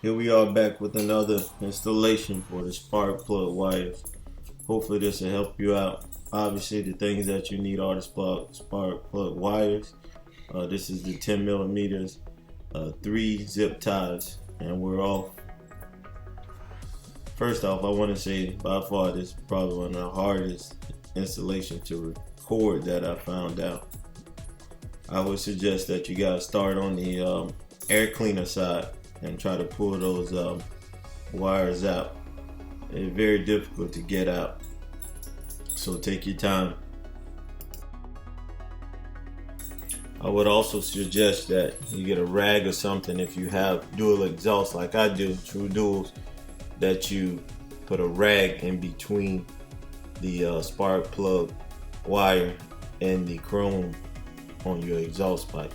Here we are back with another installation for the spark plug wires. Hopefully this will help you out. Obviously the things that you need are the spark plug wires. This is the 10 millimeters, 3 zip ties, and we're off. First off, I want to say by far this is probably one of the hardest installations to record that I found out. I would suggest that you guys start on the air cleaner side and try to pull those wires out. It's very difficult to get out, so take your time. I would also suggest that you get a rag or something if you have dual exhaust like I do, true duals, that you put a rag in between the spark plug wire and the chrome on your exhaust pipe.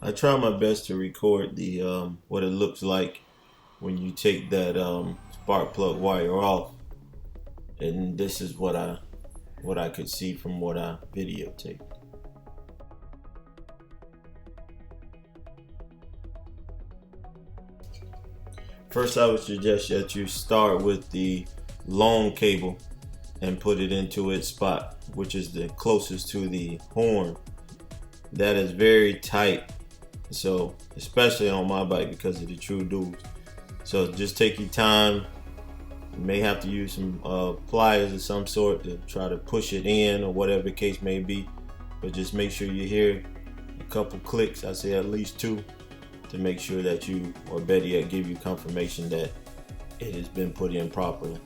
I try my best to record the what it looks like when you take that spark plug wire off, and this is what I could see from what I videotaped. First, I would suggest that you start with the long cable and put it into its spot, which is the closest to the horn. That is very tight, so especially on my bike because of the true duals. So just take your time. You may have to use some pliers of some sort to try to push it in, or whatever the case may be, but just make sure you hear a couple clicks. I say at least 2, to make sure that you, or better yet, give you confirmation that it has been put in properly.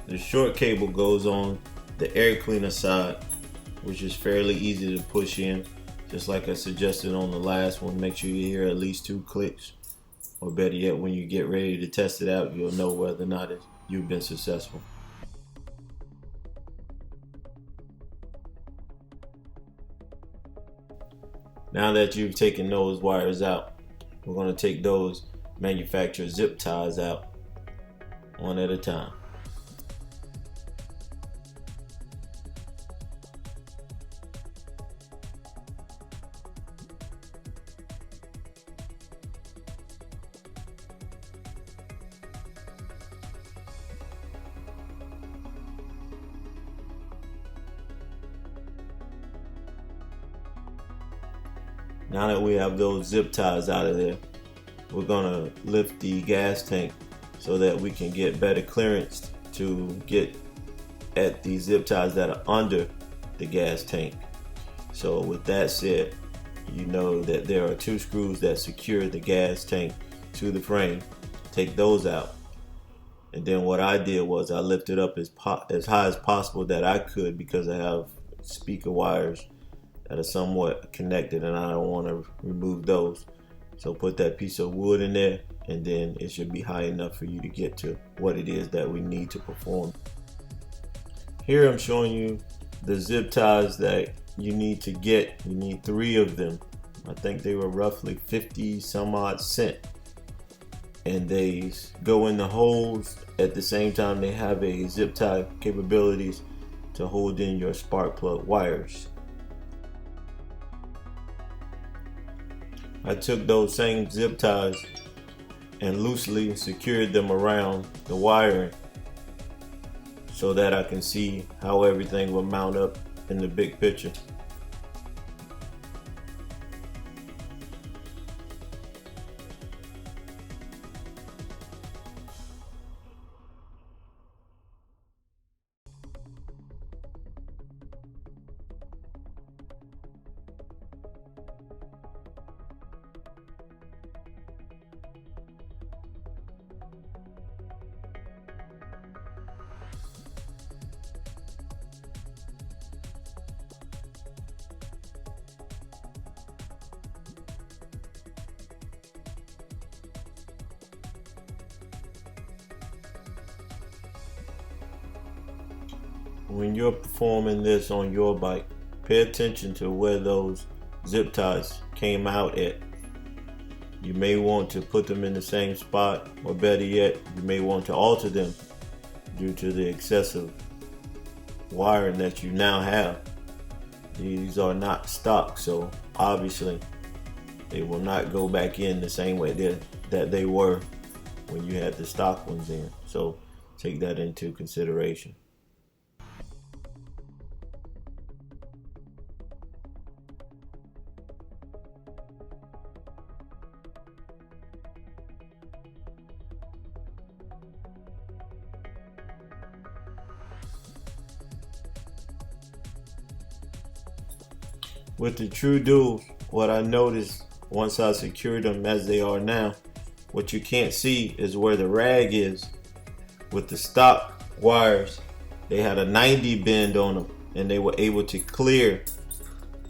The short cable goes on the air cleaner side, which is fairly easy to push in. Just like I suggested on the last one, make sure you hear at least 2 clicks, or better yet, when you get ready to test it out, you'll know whether or not you've been successful. Now that you've taken those wires out, we're going to take those manufacturer zip ties out one at a time. Now that we have those zip ties out of there, we're gonna lift the gas tank so that we can get better clearance to get at the zip ties that are under the gas tank. So with that said, you know that there are 2 screws that secure the gas tank to the frame. Take those out. And then what I did was I lifted up as high as possible that I could, because I have speaker wires that are somewhat connected and I don't want to remove those. So put that piece of wood in there, and then it should be high enough for you to get to what it is that we need to perform. Here I'm showing you the zip ties that you need to get. You need 3 of them. I think they were roughly 50 some odd cents. And they go in the holes at the same time they have a zip tie capabilities to hold in your spark plug wires. I took those same zip ties and loosely secured them around the wiring so that I can see how everything will mount up in the big picture. When you're performing this on your bike, pay attention to where those zip ties came out at. You may want to put them in the same spot, or better yet, you may want to alter them due to the excessive wiring that you now have. These are not stock, so obviously they will not go back in the same way that they were when you had the stock ones in. So take that into consideration. With the True Duals, what I noticed once I secured them as they are now, what you can't see is where the rag is. With the stock wires, they had a 90 bend on them and they were able to clear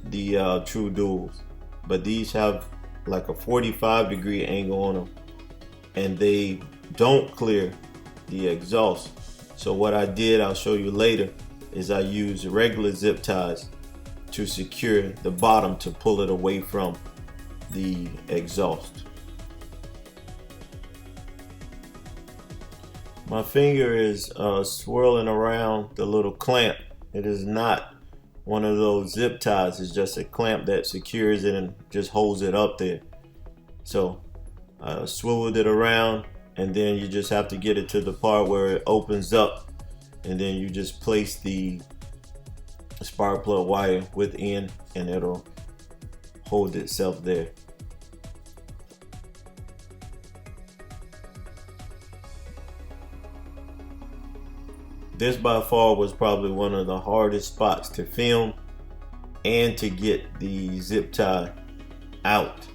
the True Duals. But these have like a 45-degree angle on them and they don't clear the exhaust. So what I did, I'll show you later, is I used regular zip ties to secure the bottom to pull it away from the exhaust. My finger is swirling around the little clamp. It is not one of those zip ties. It's just a clamp that secures it and just holds it up there. So I swiveled it around, and then you just have to get it to the part where it opens up, and then you just place the spark plug wire within and it'll hold itself there. This by far was probably one of the hardest spots to film and to get the zip tie out.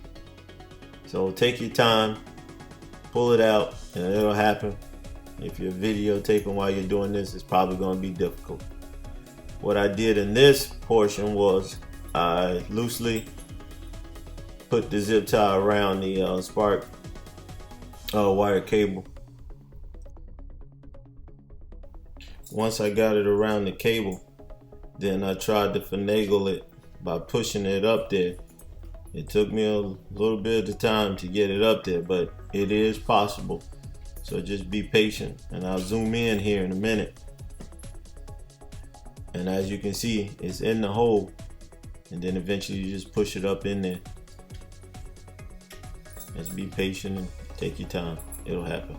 So take your time, pull it out, and it'll happen. If you're videotaping while you're doing this, it's probably going to be difficult. What I did in this portion was I loosely put the zip tie around the spark wire cable. Once I got it around the cable, then I tried to finagle it by pushing it up there. It took me a little bit of time to get it up there, but it is possible. So just be patient, and I'll zoom in here in a minute. And as you can see, it's in the hole, and then eventually you just push it up in there. Just be patient and take your time. It'll happen.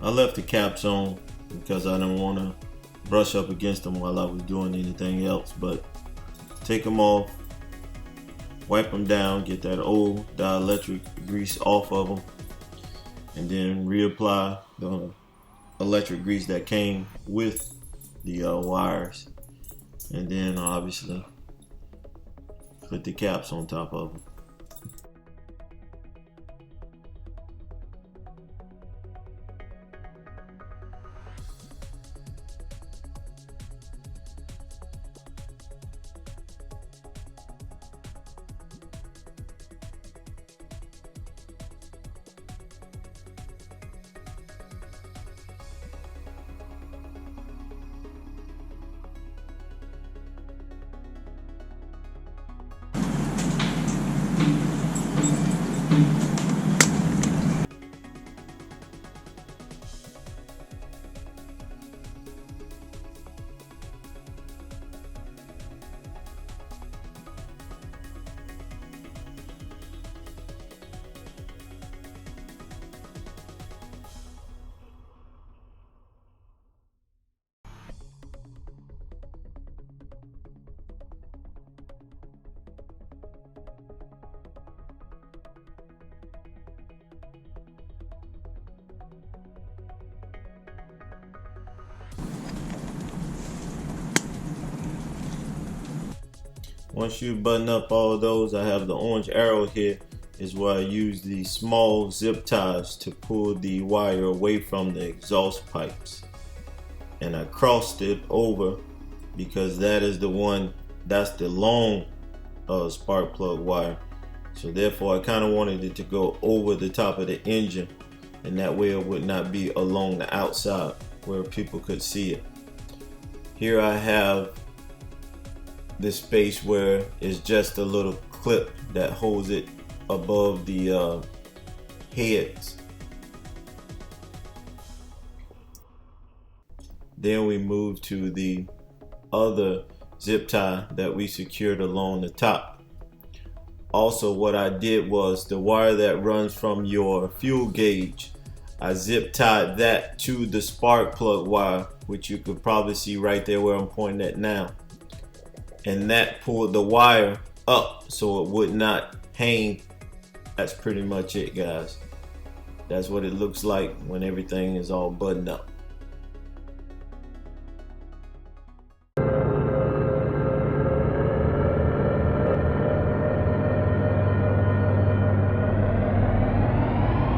I left the caps on because I didn't want to brush up against them while I was doing anything else, but take them off, wipe them down, get that old dielectric grease off of them, and then reapply the electric grease that came with the wires, and then obviously put the caps on top of them. Once you button up all of those, I have the orange arrow here is where I use the small zip ties to pull the wire away from the exhaust pipes. And I crossed it over because that is the one, that's the long spark plug wire. So therefore I kind of wanted it to go over the top of the engine, and that way it would not be along the outside where people could see it. Here I have this space where it's just a little clip that holds it above the heads. Then we move to the other zip tie that we secured along the top. Also, what I did was the wire that runs from your fuel gauge, I zip tied that to the spark plug wire, which you could probably see right there where I'm pointing at now. And that pulled the wire up so it would not hang. That's pretty much it, guys. That's what it looks like when everything is all buttoned up.